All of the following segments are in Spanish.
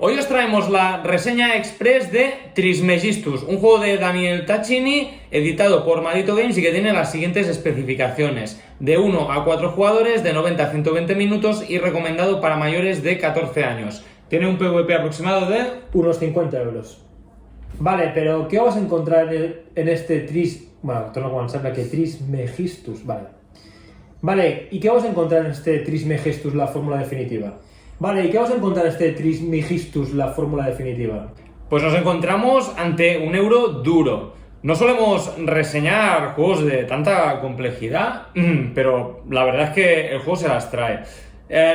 Hoy os traemos la reseña express de Trismegistus, un juego de Daniel Tascini, editado por Madito Games y que tiene las siguientes especificaciones: de 1 a 4 jugadores, de 90 a 120 minutos y recomendado para mayores de 14 años. Tiene un PvP aproximado de unos 50 euros. Vale, pero ¿qué vamos a encontrar en este Trismegistus? Vale, ¿y qué vamos a encontrar en este Trismegistus, la fórmula definitiva? Vale, ¿y qué vamos a encontrar en este Trismegistus, la fórmula definitiva? Pues nos encontramos ante un euro duro. No solemos reseñar juegos de tanta complejidad, pero la verdad es que el juego se las trae.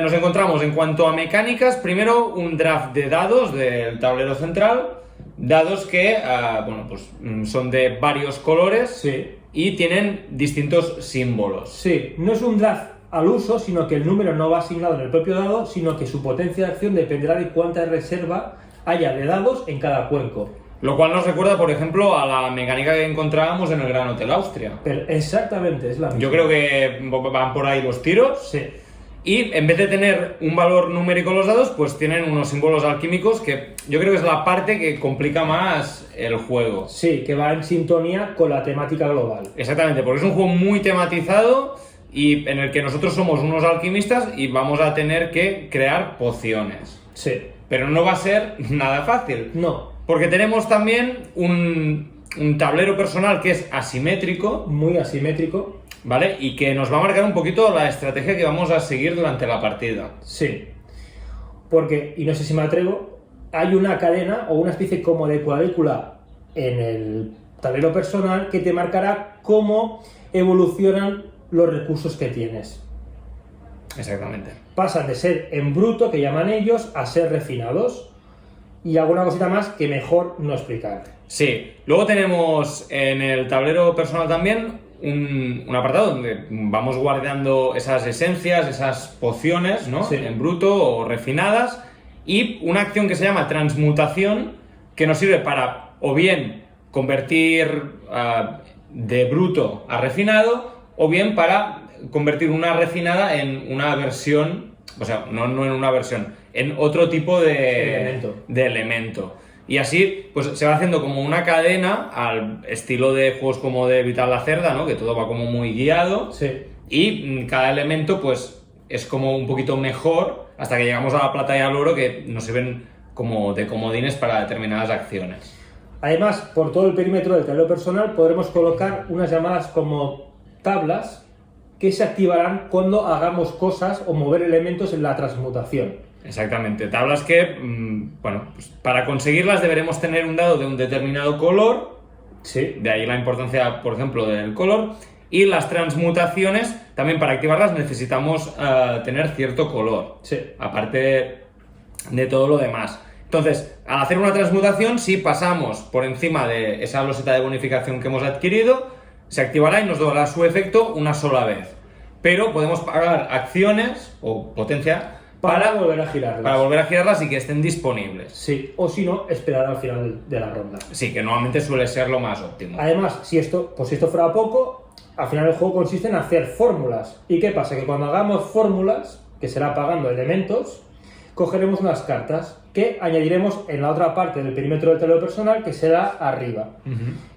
Nos encontramos en cuanto a mecánicas, primero un draft de dados del tablero central, dados que son de varios colores, Sí. Y tienen distintos símbolos. Sí, no es un draft al uso, sino que el número no va asignado en el propio dado, sino que su potencia de acción dependerá de cuánta reserva haya de dados en cada cuenco. Lo cual nos recuerda, por ejemplo, a la mecánica que encontrábamos en el Gran Hotel Austria. Pero exactamente, es la misma. Yo creo que van por ahí los tiros. Sí. Y en vez de tener un valor numérico los dados, pues tienen unos símbolos alquímicos que yo creo que es la parte que complica más el juego. Sí, que va en sintonía con la temática global. Exactamente, porque es un juego muy tematizado y en el que nosotros somos unos alquimistas y vamos a tener que crear pociones. Sí. Pero no va a ser nada fácil. No. Porque tenemos también un tablero personal que es asimétrico, Muy asimétrico. ¿vale? Y que nos va a marcar un poquito la estrategia que vamos a seguir durante la partida. Sí. Porque, y no sé si me atrevo, hay una cadena o una especie como de cuadrícula en el tablero personal que te marcará cómo evolucionan los recursos que tienes. Exactamente. Pasan de ser en bruto, que llaman ellos, a ser refinados. Y alguna cosita más que mejor no explicar. Sí. Luego tenemos en el tablero personal también un apartado donde vamos guardando esas esencias, esas pociones, ¿no? Sí. En bruto o refinadas. Y una acción que se llama transmutación, que nos sirve para o bien convertir de bruto a refinado, o bien para convertir una refinada en una versión, o sea, no en una versión, en otro tipo de elemento. Y así, pues se va haciendo como una cadena al estilo de juegos como de Vital la Cerda, ¿no? Que todo va como muy guiado. Sí. Y cada elemento, pues, es como un poquito mejor hasta que llegamos a la plata y al oro, que nos sirven como de comodines para determinadas acciones. Además, por todo el perímetro del tablero personal podremos colocar unas llamadas como tablas que se activarán cuando hagamos cosas o mover elementos en la transmutación. Exactamente, tablas que, pues para conseguirlas deberemos tener un dado de un determinado color, Sí. de ahí la importancia, por ejemplo, del color, y las transmutaciones, también para activarlas necesitamos tener cierto color, Sí. aparte de todo lo demás. Entonces, al hacer una transmutación, si pasamos por encima de esa loseta de bonificación que hemos adquirido, se activará y nos dará su efecto una sola vez. Pero podemos pagar acciones o potencia Para volver a girarlas. para volver a girarlas y que estén disponibles. Sí, o si no, esperar al final de la ronda. Sí, que normalmente suele ser lo más óptimo. Además, si esto fuera poco, al final el juego consiste en hacer fórmulas. ¿Y qué pasa? Que cuando hagamos fórmulas, que será pagando elementos, cogeremos unas cartas que añadiremos en la otra parte del perímetro del tablero personal, que será arriba.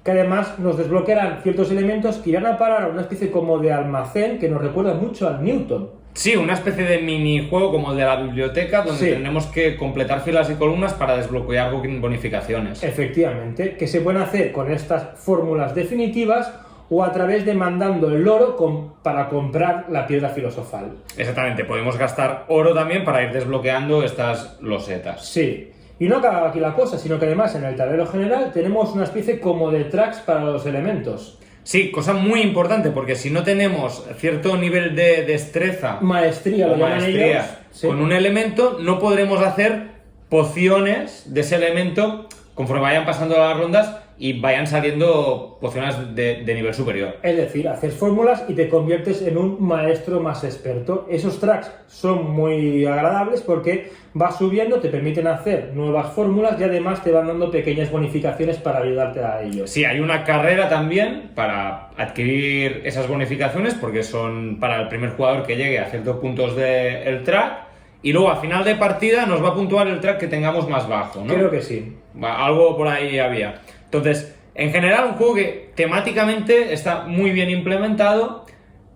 Que además nos desbloquearán ciertos elementos que irán a parar a una especie como de almacén que nos recuerda mucho al Newton. Sí, una especie de minijuego como el de la biblioteca, donde Sí. tendremos que completar filas y columnas para desbloquear bonificaciones. Efectivamente, que se pueden hacer con estas fórmulas definitivas o a través de mandando el oro para comprar la piedra filosofal. Exactamente, podemos gastar oro también para ir desbloqueando estas losetas. Sí, y no acaba aquí la cosa, sino que además en el tablero general tenemos una especie como de tracks para los elementos. Sí, cosa muy importante, porque si no tenemos cierto nivel de destreza Maestría, o lo llaman maestría ellos. Sí. con un elemento, no podremos hacer pociones de ese elemento conforme vayan pasando las rondas y vayan saliendo pociones de nivel superior. Es decir, haces fórmulas y te conviertes en un maestro más experto. Esos tracks son muy agradables porque vas subiendo, te permiten hacer nuevas fórmulas y además te van dando pequeñas bonificaciones para ayudarte a ello. Sí, hay una carrera también para adquirir esas bonificaciones porque son para el primer jugador que llegue a ciertos puntos del track y luego a final de partida nos va a puntuar el track que tengamos más bajo, ¿no? Creo que sí. Algo por ahí había. Entonces, en general, un juego que temáticamente está muy bien implementado,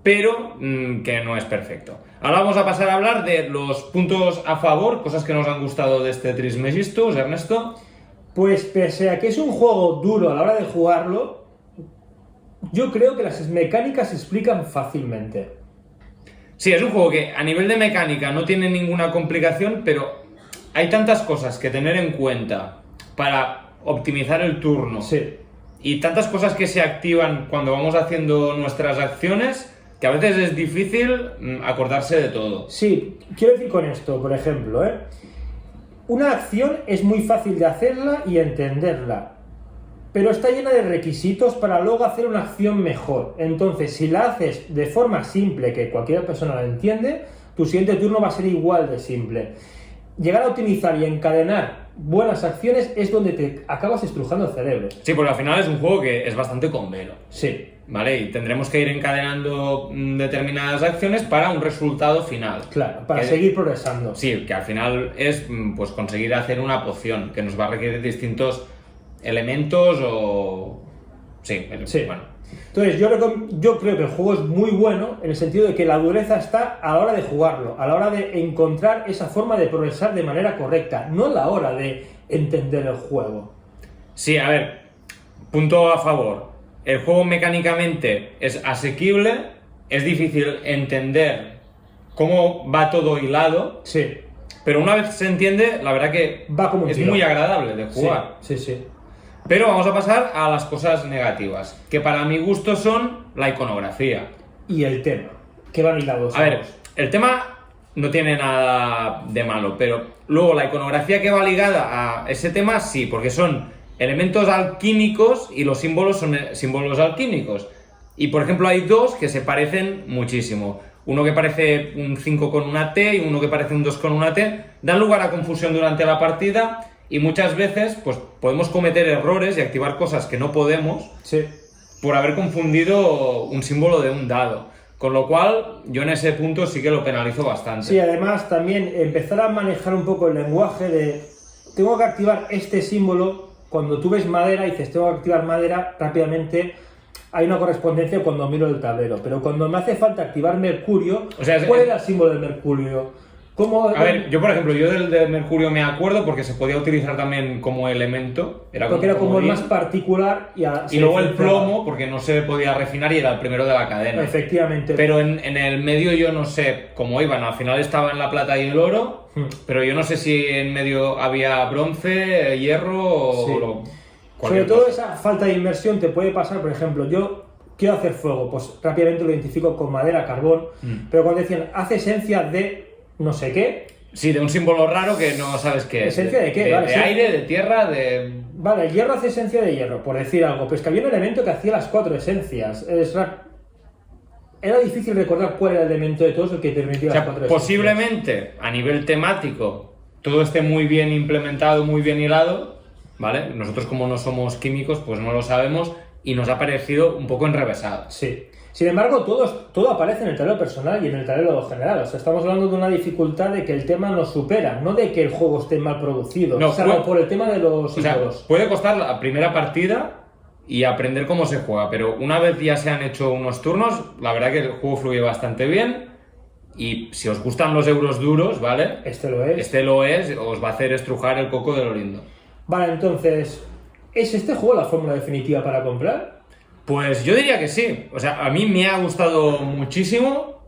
pero que no es perfecto. Ahora vamos a pasar a hablar de los puntos a favor, cosas que nos han gustado de este Trismegistus, Ernesto. Pues pese a que es un juego duro a la hora de jugarlo, yo creo que las mecánicas se explican fácilmente. Sí, es un juego que a nivel de mecánica no tiene ninguna complicación, pero hay tantas cosas que tener en cuenta para optimizar el turno. Sí. Y tantas cosas que se activan cuando vamos haciendo nuestras acciones que a veces es difícil acordarse de todo. Sí, quiero decir con esto, por ejemplo, una acción es muy fácil de hacerla y entenderla, pero está llena de requisitos para luego hacer una acción mejor. Entonces, si la haces de forma simple, que cualquier persona la entiende, tu siguiente turno va a ser igual de simple. Llegar a optimizar y encadenar buenas acciones es donde te acabas estrujando el cerebro. Sí, porque al final es un juego que es bastante combero. Sí. ¿Vale? Y tendremos que ir encadenando determinadas acciones para un resultado final. Claro, para seguir progresando. Sí, que al final es pues conseguir hacer una poción que nos va a requerir distintos elementos o... Sí. Bueno. Entonces, yo creo que el juego es muy bueno en el sentido de que la dureza está a la hora de jugarlo, a la hora de encontrar esa forma de progresar de manera correcta, no a la hora de entender el juego. Sí, a ver, punto a favor. El juego mecánicamente es asequible, es difícil entender cómo va todo hilado. Sí. Pero una vez se entiende, la verdad que va como es muy agradable de jugar. Sí. Pero vamos a pasar a las cosas negativas, que para mi gusto son la iconografía. Y el tema, que van hilados. A ver, el tema no tiene nada de malo, pero luego la iconografía que va ligada a ese tema sí, porque son elementos alquímicos y los símbolos son símbolos alquímicos. Y por ejemplo hay dos que se parecen muchísimo. Uno que parece un 5 con una T y uno que parece un 2 con una T. Dan lugar a confusión durante la partida. Y muchas veces pues, podemos cometer errores y activar cosas que no podemos por haber confundido un símbolo de un dado. Con lo cual, yo en ese punto sí que lo penalizo bastante. Sí, además también empezar a manejar un poco el lenguaje de tengo que activar este símbolo. Cuando tú ves madera y dices tengo que activar madera, rápidamente hay una correspondencia cuando miro el tablero. Pero cuando me hace falta activar mercurio, ¿cuál era el símbolo de mercurio? A ver, yo por ejemplo, del de mercurio me acuerdo porque se podía utilizar también como elemento. Porque era como el más particular. Y luego el plomo, porque no se podía refinar y era el primero de la cadena. Efectivamente. Pero en el medio yo no sé cómo iban. Al final estaba en la plata y el oro, pero yo no sé si en medio había bronce, hierro o... Sobre todo esa falta de inmersión te puede pasar, por ejemplo, yo quiero hacer fuego, pues rápidamente lo identifico con madera, carbón, pero cuando decían hace esencia de no sé qué. Sí, de un símbolo raro que no sabes qué es. ¿Esencia de qué? De aire, de tierra, de... Vale, el hierro hace esencia de hierro, por decir algo, pero es que había un elemento que hacía las 4 esencias. Era difícil recordar cuál era el elemento de todos el que permitía las 4 esencias. Posiblemente, a nivel temático, todo esté muy bien implementado, muy bien hilado, ¿vale? Nosotros como no somos químicos, pues no lo sabemos y nos ha parecido un poco enrevesado. Sí. Sin embargo, todo aparece en el tablero personal y en el tablero general. O sea, estamos hablando de una dificultad de que el tema nos supera, no de que el juego esté mal producido, salvo por el tema de los símbolos. O sea, puede costar la primera partida y aprender cómo se juega, pero una vez ya se han hecho unos turnos, la verdad que el juego fluye bastante bien. Y si os gustan los euros duros, ¿vale? Este lo es, os va a hacer estrujar el coco de lo lindo. Vale, entonces, ¿es este juego la fórmula definitiva para comprar? Pues yo diría que sí. O sea, a mí me ha gustado muchísimo.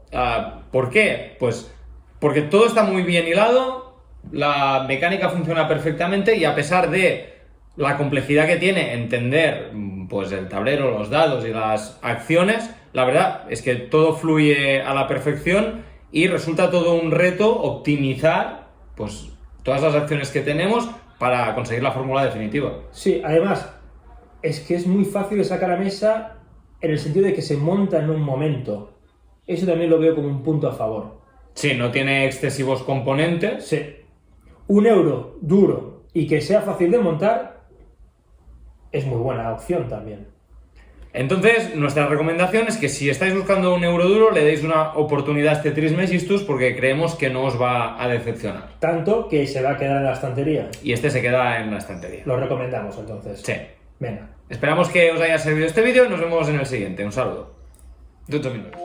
¿Por qué? Pues porque todo está muy bien hilado, la mecánica funciona perfectamente y a pesar de la complejidad que tiene entender pues el tablero, los dados y las acciones, la verdad es que todo fluye a la perfección y resulta todo un reto optimizar pues todas las acciones que tenemos para conseguir la fórmula definitiva. Sí, además, es que es muy fácil de sacar a mesa en el sentido de que se monta en un momento. Eso también lo veo como un punto a favor. Sí, no tiene excesivos componentes. Sí. Un euro duro y que sea fácil de montar es muy buena opción también. Entonces, nuestra recomendación es que si estáis buscando un euro duro, le deis una oportunidad a este Trismegistus porque creemos que no os va a decepcionar. Tanto que se va a quedar en la estantería. Y este se queda en la estantería. Lo recomendamos entonces. Sí. Venga. Esperamos que os haya servido este vídeo y nos vemos en el siguiente. Un saludo. 12 minutos.